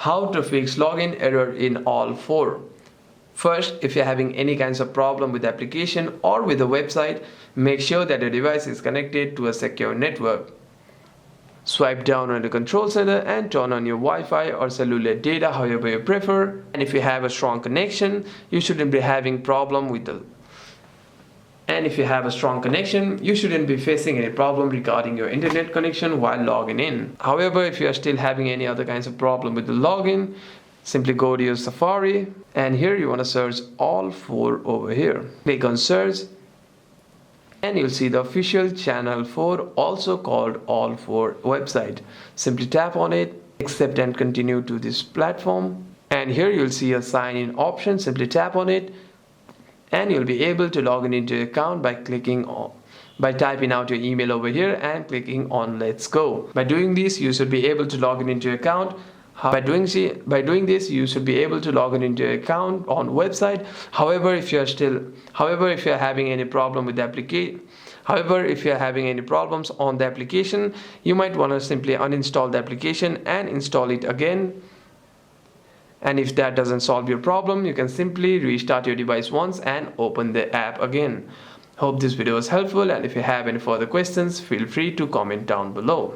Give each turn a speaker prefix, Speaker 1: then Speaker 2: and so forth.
Speaker 1: How to fix login error in all four. First, if you're having any kinds of problem with the application or with the website, make sure that your device is connected to a secure network. Swipe down on the control center and turn on your Wi-Fi or cellular data, however you prefer. And if you have a strong connection, you shouldn't be having problem with the if you have a strong connection, you shouldn't be facing any problem regarding your internet connection while logging in. However, if you are still having any other kinds of problem with the login, simply go to your Safari and here you want to search all four over here. Click on search and you'll see the official channel 4, also called all 4 website. Simply tap on it, accept and continue to this platform, and here you'll see a sign in option. Simply tap on it and you'll be able to log in into your account by typing out your email over here and clicking on let's go. By doing this, you should be able to log in into your account. By doing this, you should be able to log in into your account on website. However, if you're having any problem with the application, if you're having any problems on the application, you might want to simply uninstall the application and install it again. And if that doesn't solve your problem, you can simply restart your device once and open the app again. Hope this video was helpful, and if you have any further questions, feel free to comment down below.